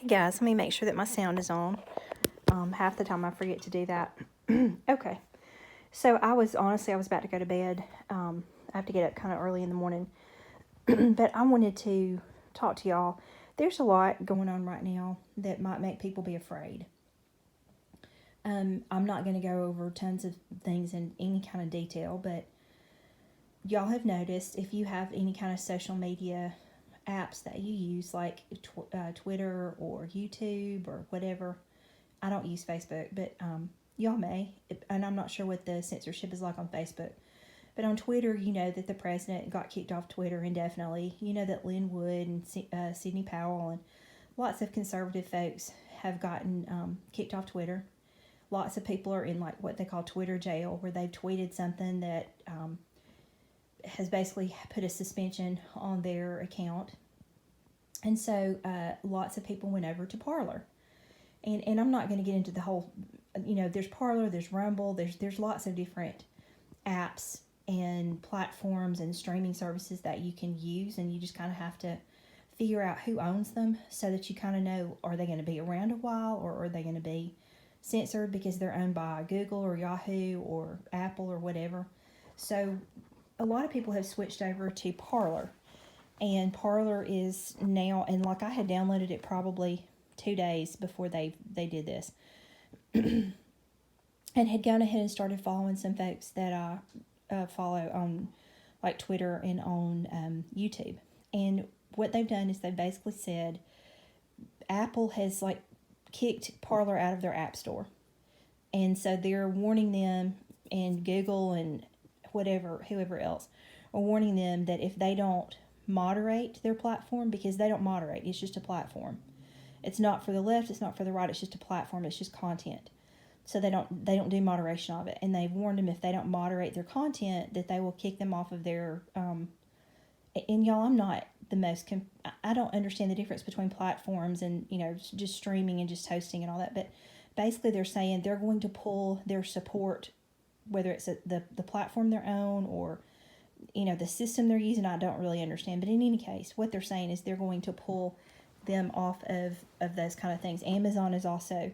Hey guys, let me make sure that my sound is on. Half the time I forget to do that. Okay, so I was about to go to bed. I have to get up kind of early in the morning, but I wanted to talk to y'all. There's a lot going on right now that might make people be afraid. I'm not going to go over tons of things in any kind of detail, but y'all have noticed if you have any kind of social media apps that you use, like Twitter or YouTube or whatever. I don't use Facebook, but y'all may, and I'm not sure what the censorship is like on Facebook. But on Twitter, you know that the president got kicked off Twitter indefinitely. You know that Lynn Wood and Sidney Powell and lots of conservative folks have gotten kicked off Twitter. Lots of people are in like what they call Twitter jail, where they've tweeted something that has basically put a suspension on their account. And so lots of people went over to Parler. And I'm not going to get into the whole, there's Parler, there's Rumble, there's lots of different apps and platforms and streaming services that you can use, and you just kind of have to figure out who owns them so that you kind of know, are they going to be around a while, or are they going to be censored because they're owned by Google or Yahoo or Apple or whatever. So a lot of people have switched over to Parler, and Parler is now, and like I had downloaded it probably 2 days before they did this, and had gone ahead and started following some folks that I follow on like Twitter and on YouTube. And what they've done is they basically said Apple has like kicked Parler out of their app store, and so they're warning them, and Google and whoever else are warning them that if they don't moderate their platform, because they don't moderate, it's just a platform. It's not for the left, it's not for the right, it's just a platform, it's just content. So they don't do moderation of it, and they've warned them if they don't moderate their content that they will kick them off of their and y'all, I'm not the most I don't understand the difference between platforms and just streaming and just hosting and all that, but basically they're saying they're going to pull their support, whether it's the platform they're on or the system they're using. I don't really understand, but in any case, what they're saying is they're going to pull them off of those kind of things. Amazon is also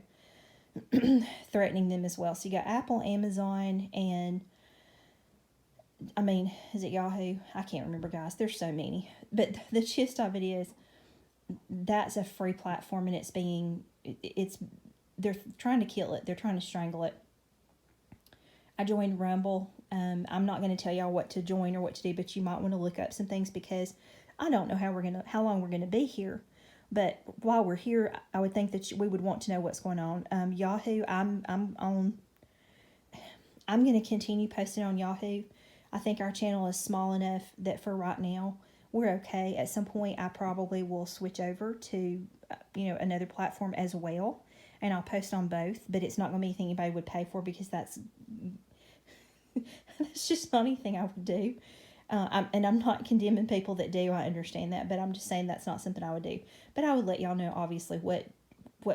threatening them as well. So you got Apple, Amazon, and is it Yahoo? I can't remember, guys. There's so many. But the gist of it is that's a free platform, and they're trying to kill it. They're trying to strangle it. I joined Rumble. I'm not going to tell y'all what to join or what to do, but you might want to look up some things, because I don't know how long we're gonna be here. But while we're here, I would think that we would want to know what's going on. Yahoo, I'm on. I'm going to continue posting on Yahoo. I think our channel is small enough that for right now we're okay. At some point, I probably will switch over to another platform as well, and I'll post on both. But it's not going to be anything anybody would pay for, because that's just not anything I would do. And I'm not condemning people that do. I understand that, but I'm just saying that's not something I would do. But I would let y'all know, obviously, what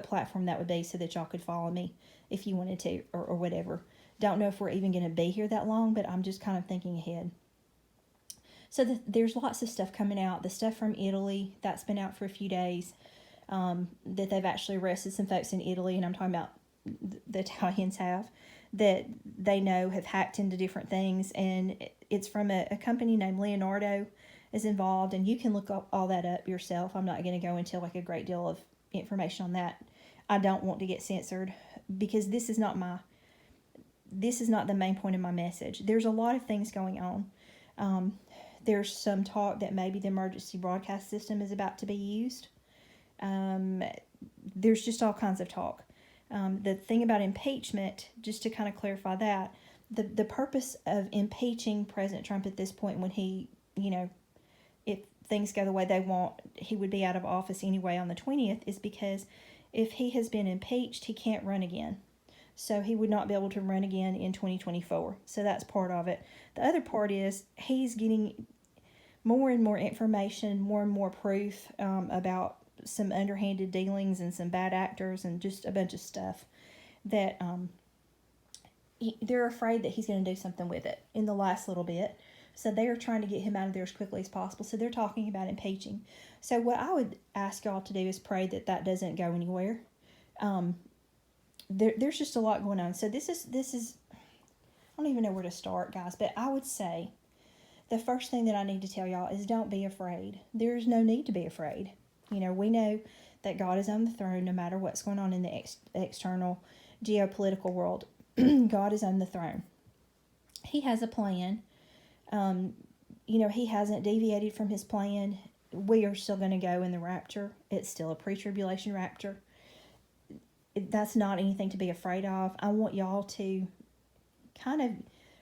platform that would be, so that y'all could follow me if you wanted to, or whatever. Don't know if we're even going to be here that long, but I'm just kind of thinking ahead. So there's lots of stuff coming out. The stuff from Italy, that's been out for a few days, that they've actually arrested some folks in Italy, and I'm talking about the Italians that they know have hacked into different things, and it's from a company named Leonardo is involved, and you can look up all that up yourself. I'm not going to go into like a great deal of information on that. I don't want to get censored, because this is not the main point of my message. There's a lot of things going on. There's some talk that maybe the emergency broadcast system is about to be used. There's just all kinds of talk. The thing about impeachment, just to kind of clarify that, the purpose of impeaching President Trump at this point, when he, if things go the way they want, he would be out of office anyway on the 20th, is because if he has been impeached, he can't run again. So he would not be able to run again in 2024. So that's part of it. The other part is he's getting more and more information, more and more proof about some underhanded dealings and some bad actors and just a bunch of stuff that they're afraid that he's going to do something with it in the last little bit. So they're trying to get him out of there as quickly as possible. So they're talking about impeaching. So what I would ask y'all to do is pray that that doesn't go anywhere. There's just a lot going on. So this is I don't even know where to start, guys. But I would say the first thing that I need to tell y'all is don't be afraid. There's no need to be afraid. We know that God is on the throne no matter what's going on in the external geopolitical world. God is on the throne. He has a plan. He hasn't deviated from his plan. We are still going to go in the rapture. It's still a pre-tribulation rapture. That's not anything to be afraid of. I want y'all to kind of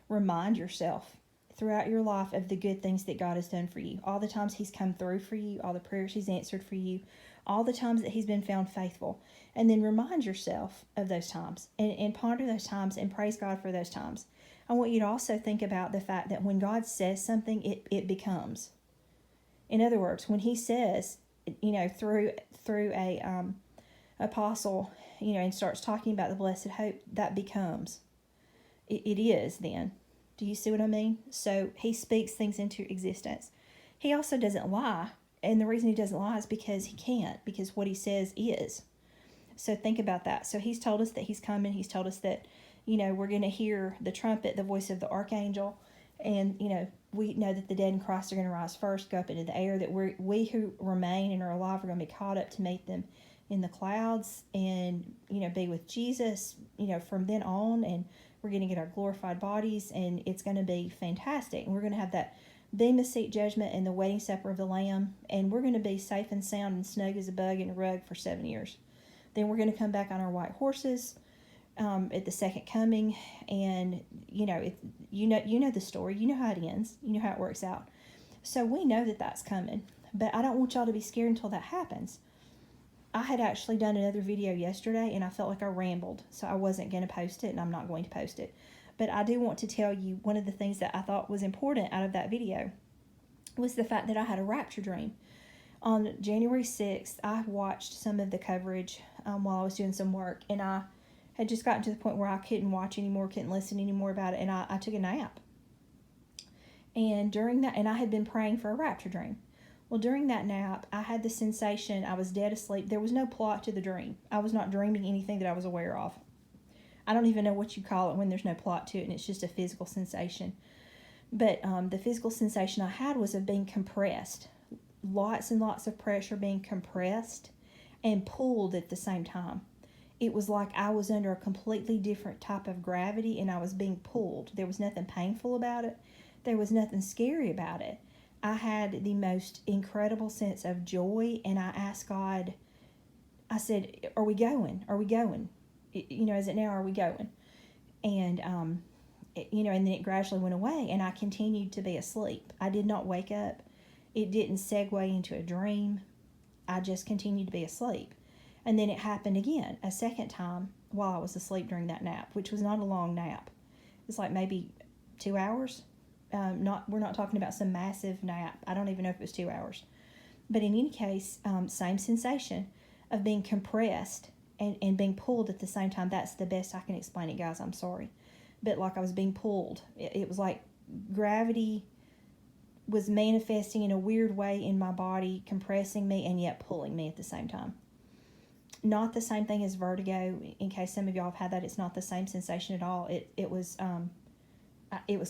remind yourself throughout your life of the good things that God has done for you. All the times he's come through for you, all the prayers he's answered for you, all the times that he's been found faithful. And then remind yourself of those times and ponder those times and praise God for those times. I want you to also think about the fact that when God says something, it becomes. In other words, when he says, through a apostle, and starts talking about the blessed hope, that becomes. It is then. Do you see what I mean? So he speaks things into existence. He also doesn't lie. And the reason he doesn't lie is because he can't, because what he says is. So think about that. So he's told us that he's coming. He's told us that, we're going to hear the trumpet, the voice of the archangel. And, we know that the dead in Christ are going to rise first, go up into the air, that we who remain and are alive are going to be caught up to meet them in the clouds and, be with Jesus, from then on. And we're going to get our glorified bodies, and it's going to be fantastic. And we're going to have that bema seat judgment and the wedding supper of the Lamb, and we're going to be safe and sound and snug as a bug in a rug for 7 years. Then we're going to come back on our white horses at the second coming, and you know the story. You know how it ends. You know how it works out. So we know that that's coming, but I don't want y'all to be scared until that happens. I had actually done another video yesterday, and I felt like I rambled, so I wasn't going to post it, and I'm not going to post it. But I do want to tell you one of the things that I thought was important out of that video was the fact that I had a rapture dream. On January 6th, I watched some of the coverage while I was doing some work, and I had just gotten to the point where I couldn't watch anymore, couldn't listen anymore about it, and I took a nap. And during that, and I had been praying for a rapture dream. Well, during that nap, I had the sensation I was dead asleep. There was no plot to the dream. I was not dreaming anything that I was aware of. I don't even know what you call it when there's no plot to it, and it's just a physical sensation. But the physical sensation I had was of being compressed. Lots and lots of pressure being compressed and pulled at the same time. It was like I was under a completely different type of gravity, and I was being pulled. There was nothing painful about it. There was nothing scary about it. I had the most incredible sense of joy, and I asked God, I said, are we going? Are we going? Is it now? Are we going? And, and then it gradually went away, and I continued to be asleep. I did not wake up. It didn't segue into a dream. I just continued to be asleep. And then it happened again, a second time, while I was asleep during that nap, which was not a long nap. It was like maybe 2 hours. We're not talking about some massive nap. I don't even know if it was 2 hours. But in any case, same sensation of being compressed and being pulled at the same time. That's the best I can explain it, guys. I'm sorry. But like I was being pulled. It was like gravity was manifesting in a weird way in my body, compressing me and yet pulling me at the same time. Not the same thing as vertigo. In case some of y'all have had that, it's not the same sensation at all. It was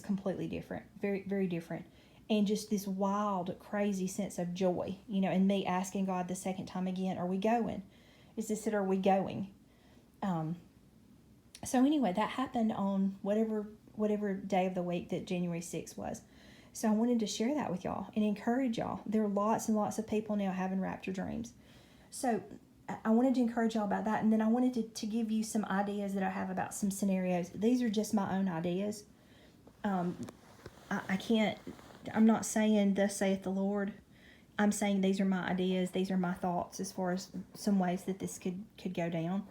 completely different, very, very different. And just this wild, crazy sense of joy, and me asking God the second time again, are we going? Is this it? Are we going? So anyway, that happened on whatever day of the week that January 6th was. So I wanted to share that with y'all and encourage y'all. There are lots and lots of people now having rapture dreams. So I wanted to encourage y'all about that. And then I wanted to give you some ideas that I have about some scenarios. These are just my own ideas. I can't, I'm not saying thus saith the Lord. I'm saying these are my ideas. These are my thoughts as far as some ways that this could go down.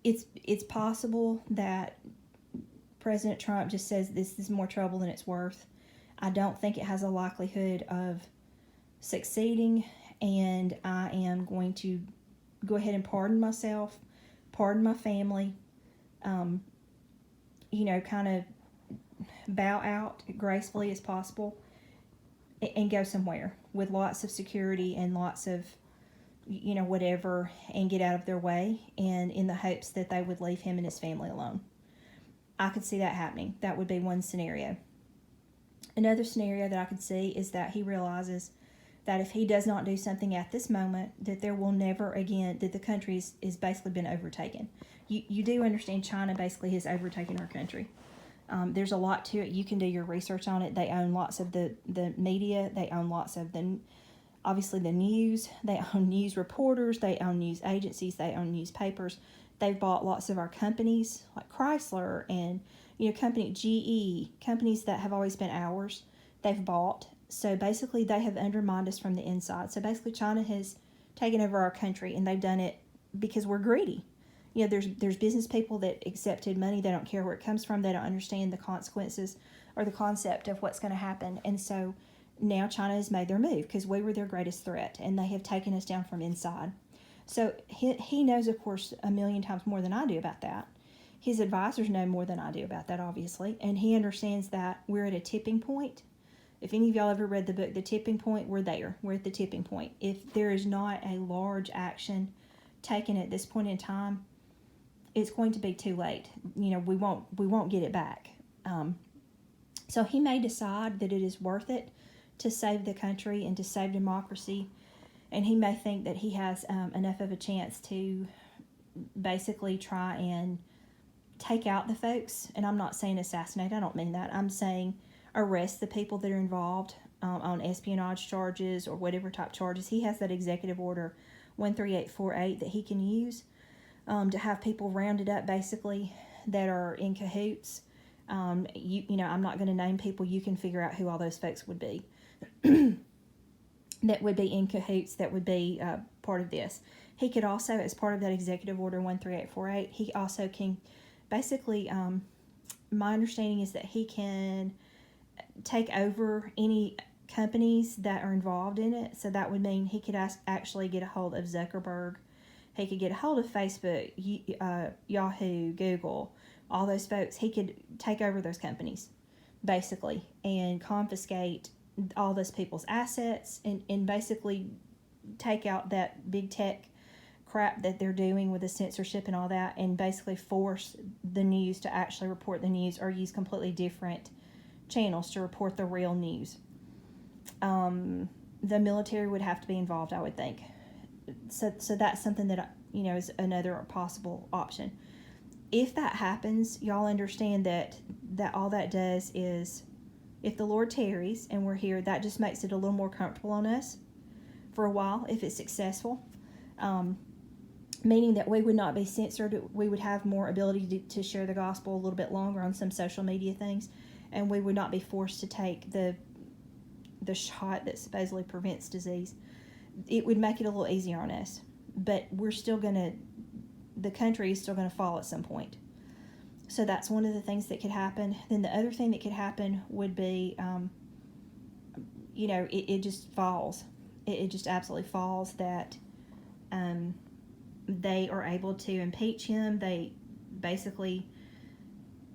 It's possible that President Trump just says this is more trouble than it's worth. I don't think it has a likelihood of succeeding, and I am going to go ahead and pardon myself, pardon my family, kind of bow out gracefully as possible and go somewhere with lots of security and lots of, whatever, and get out of their way, and in the hopes that they would leave him and his family alone. I could see that happening. That would be one scenario. Another scenario that I could see is that he realizes that if he does not do something at this moment, that there will never again, that the country is basically been overtaken. You do understand China basically has overtaken our country. There's a lot to it. You can do your research on it. They own lots of the media. They own lots of obviously the news. They own news reporters. They own news agencies. They own newspapers. They've bought lots of our companies like Chrysler and, company GE, companies that have always been ours. They've bought. So basically they have undermined us from the inside. So basically China has taken over our country, and they've done it because we're greedy. There's business people that accepted money. They don't care where it comes from. They don't understand the consequences or the concept of what's going to happen. And so now China has made their move because we were their greatest threat, and they have taken us down from inside. So he knows, of course, a million times more than I do about that. His advisors know more than I do about that, obviously. And he understands that we're at a tipping point. If any of y'all ever read the book, The Tipping Point, we're there. We're at the tipping point. If there is not a large action taken at this point in time, it's going to be too late. We won't get it back. So he may decide that it is worth it to save the country and to save democracy, and he may think that he has enough of a chance to basically try and take out the folks. And I'm not saying assassinate. I don't mean that. I'm saying arrest the people that are involved on espionage charges or whatever type charges. He has that executive order 13848 that he can use to have people rounded up basically that are in cahoots. I'm not going to name people. You can figure out who all those folks would be that would be in cahoots, that would be part of this. He could also, as part of that executive order 13848, he also can basically, my understanding is that he can take over any companies that are involved in it. So that would mean he could actually get a hold of Zuckerberg. He could get a hold of Facebook, Yahoo, Google, all those folks. He could take over those companies, basically, and confiscate all those people's assets and basically take out that big tech crap that they're doing with the censorship and all that, and basically force the news to actually report the news or use completely different channels to report the real news. The military would have to be involved, I would think. So that's something that, is another possible option. If that happens, y'all understand that all that does is, if the Lord tarries and we're here, that just makes it a little more comfortable on us for a while if it's successful. Meaning that we would not be censored. We would have more ability to share the gospel a little bit longer on some social media things, and we would not be forced to take the shot that supposedly prevents disease. It would make it a little easier on us, but the country is still going to fall at some point. So that's one of the things that could happen. Then the other thing that could happen would be, it just falls. It just absolutely falls that they are able to impeach him. They basically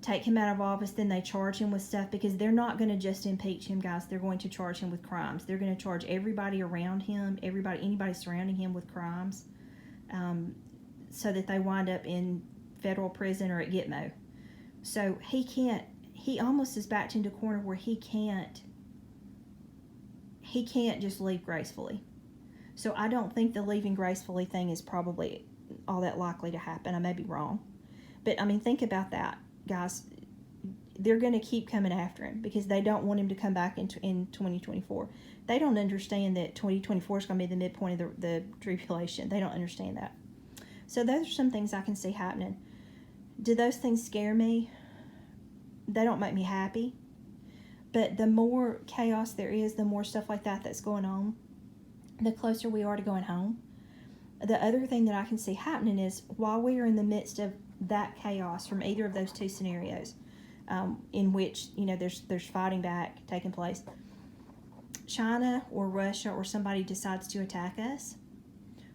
take him out of office, then they charge him with stuff, because they're not going to just impeach him, guys. They're going to charge him with crimes. They're going to charge everybody around him, anybody surrounding him with crimes, so that they wind up in federal prison or at Gitmo. So he almost is backed into a corner where he can't just leave gracefully. So I don't think the leaving gracefully thing is probably all that likely to happen. I may be wrong. But, think about that, guys. They're going to keep coming after him because they don't want him to come back in 2024. They don't understand that 2024 is going to be the midpoint of the tribulation. They don't understand that. So those are some things I can see happening. Do those things scare me? They don't make me happy. But the more chaos there is, the more stuff like that's going on, the closer we are to going home. The other thing that I can see happening is, while we are in the midst of that chaos from either of those two scenarios, in which there's fighting back taking place, China or Russia or somebody decides to attack us,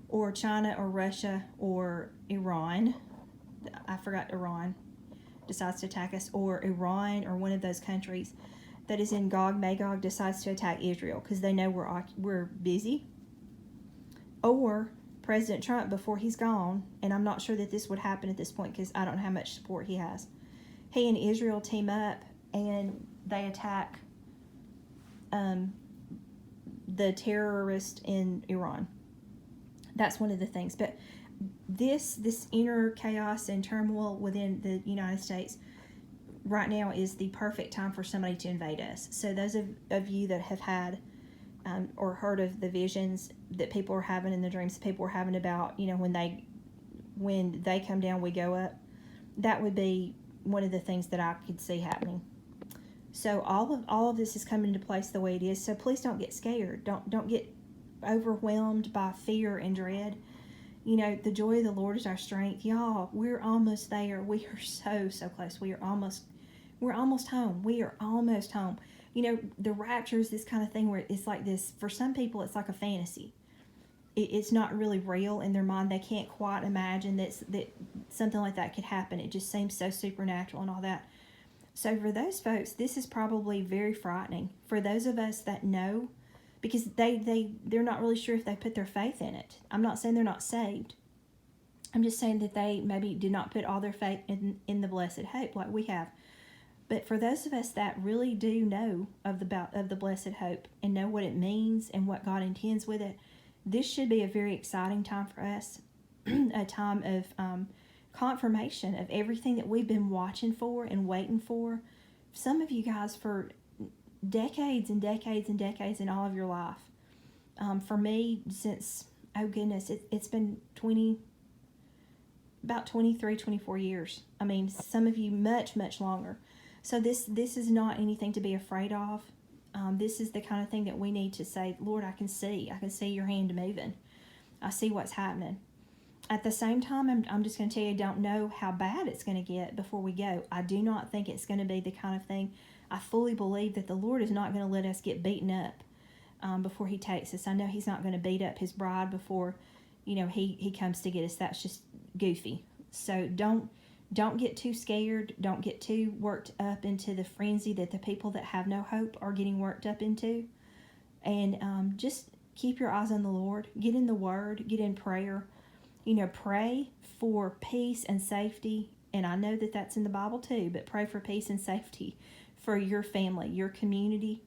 or China or Russia or Iran, I forgot Iran, decides to attack us, or Iran or one of those countries that is in Gog Magog decides to attack Israel because they know we're busy, or President Trump before he's gone, and I'm not sure that this would happen at this point because I don't know how much support he has. He and Israel team up and they attack the terrorist in Iran. That's one of the things. But this inner chaos and turmoil within the United States right now is the perfect time for somebody to invade us. So those of you that have had or heard of the visions that people are having and the dreams that people are having about, when they come down, we go up, that would be one of the things that I could see happening. So all of this is coming into place the way it is. So please don't get scared. Don't get overwhelmed by fear and dread. The joy of the Lord is our strength. Y'all, we're almost there. We are so close. We're almost home. We are almost home. The rapture is this kind of thing where it's like this. For some people, it's like a fantasy. It's not really real in their mind. They can't quite imagine that something like that could happen. It just seems so supernatural and all that. So for those folks, this is probably very frightening. For those of us that know, because they're not really sure if they put their faith in it. I'm not saying they're not saved. I'm just saying that they maybe did not put all their faith in the blessed hope like we have. But for those of us that really do know of the blessed hope and know what it means and what God intends with it, this should be a very exciting time for us, a time of confirmation of everything that we've been watching for and waiting for. Some of you guys for decades and decades and decades in all of your life. For me, since, oh goodness, it's been about 23, 24 years. I mean, some of you much, much longer. So this is not anything to be afraid of. This is the kind of thing that we need to say, Lord, I can see your hand moving. I see what's happening. At the same time, I'm just going to tell you, I don't know how bad it's going to get before we go. I do not think it's going to be the kind of thing. I fully believe that the Lord is not going to let us get beaten up before he takes us. I know he's not going to beat up his bride before, he comes to get us. That's just goofy. So don't get too scared. Don't get too worked up into the frenzy that the people that have no hope are getting worked up into. And just keep your eyes on the Lord. Get in the Word. Get in prayer. Pray for peace and safety. And I know that that's in the Bible too, but pray for peace and safety for your family, your community,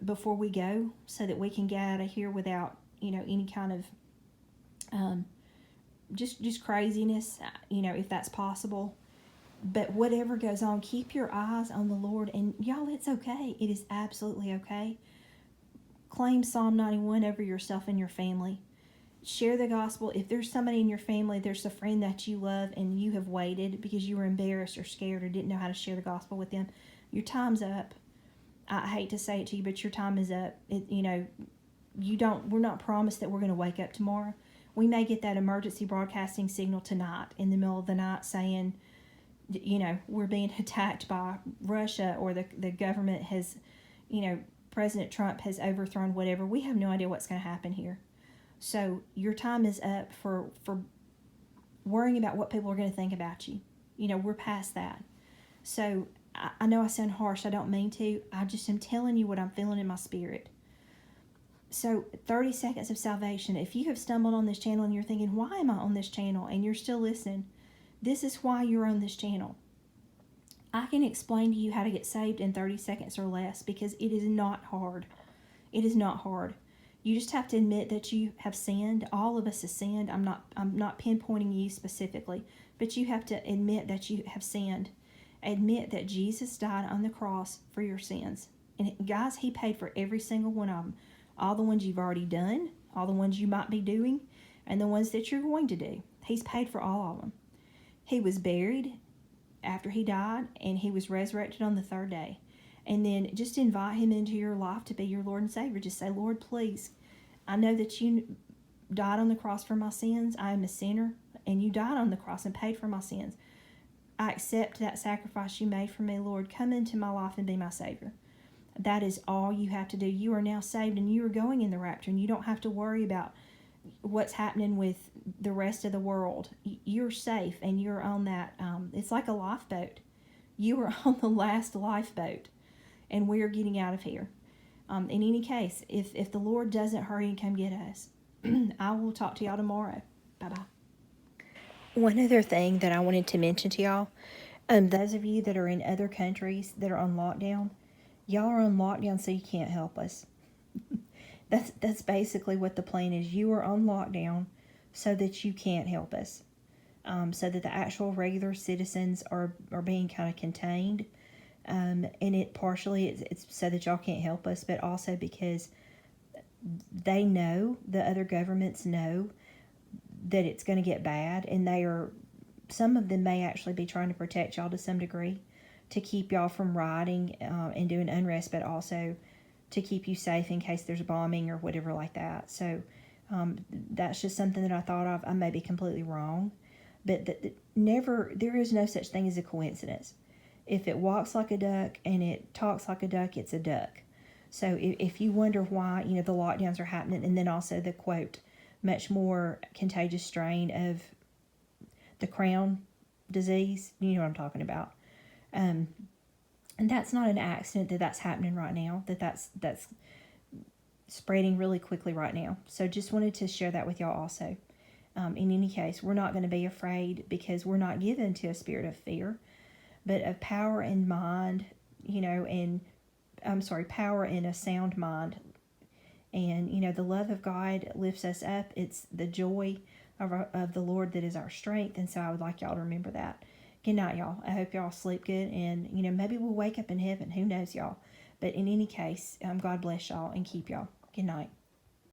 before we go, so that we can get out of here without, any kind of just craziness, if that's possible. But whatever goes on, keep your eyes on the Lord. And y'all, it's okay. It is absolutely okay. Claim Psalm 91 over yourself and your family. Share the gospel. If there's somebody in your family, there's a friend that you love and you have waited because you were embarrassed or scared or didn't know how to share the gospel with them, your time's up. I hate to say it to you, but your time is up. We're not promised that we're going to wake up tomorrow. We may get that emergency broadcasting signal tonight in the middle of the night saying, we're being attacked by Russia, or the government has, President Trump has overthrown whatever. We have no idea what's going to happen here. So your time is up for worrying about what people are going to think about you. We're past that. So I know I sound harsh. I don't mean to. I just am telling you what I'm feeling in my spirit. So 30 seconds of salvation. If you have stumbled on this channel and you're thinking, why am I on this channel? And you're still listening, this is why you're on this channel. I can explain to you how to get saved in 30 seconds or less, because it is not hard. It is not hard. You just have to admit that you have sinned. All of us have sinned. I'm not pinpointing you specifically, but you have to admit that you have sinned. Admit that Jesus died on the cross for your sins. And guys, he paid for every single one of them. All the ones you've already done, all the ones you might be doing, and the ones that you're going to do. He's paid for all of them. He was buried after he died, and he was resurrected on the third day. And then just invite him into your life to be your Lord and Savior. Just say, Lord, please, I know that you died on the cross for my sins. I am a sinner, and you died on the cross and paid for my sins. I accept that sacrifice you made for me, Lord. Come into my life and be my Savior. That is all you have to do. You are now saved, and you are going in the rapture, and you don't have to worry about what's happening with the rest of the world. You're safe, and you're on that. It's like a lifeboat. You are on the last lifeboat, and we're getting out of here. In any case, if the Lord doesn't hurry and come get us, I will talk to y'all tomorrow. Bye bye. One other thing that I wanted to mention to y'all, those of you that are in other countries that are on lockdown, y'all are on lockdown so you can't help us. That's basically what the plan is. You are on lockdown so that you can't help us. So that the actual regular citizens are being kind of contained. And it partially it's so that y'all can't help us, but also because they know, the other governments know that it's going to get bad, and some of them may actually be trying to protect y'all to some degree, to keep y'all from rioting and doing unrest, but also to keep you safe in case there's bombing or whatever like that. So that's just something that I thought of. I may be completely wrong, but there is no such thing as a coincidence. If it walks like a duck and it talks like a duck, it's a duck. So if you wonder why, the lockdowns are happening, and then also the quote, much more contagious strain of the crown disease, you know what I'm talking about. And that's not an accident that's happening right now, that's spreading really quickly right now. So just wanted to share that with y'all also. In any case, we're not going to be afraid, because we're not given to a spirit of fear, but of power and mind, and power and a sound mind. And, the love of God lifts us up. It's the joy of the Lord that is our strength. And so I would like y'all to remember that. Good night, y'all. I hope y'all sleep good. And, maybe we'll wake up in heaven. Who knows, y'all? But in any case, God bless y'all and keep y'all. Good night.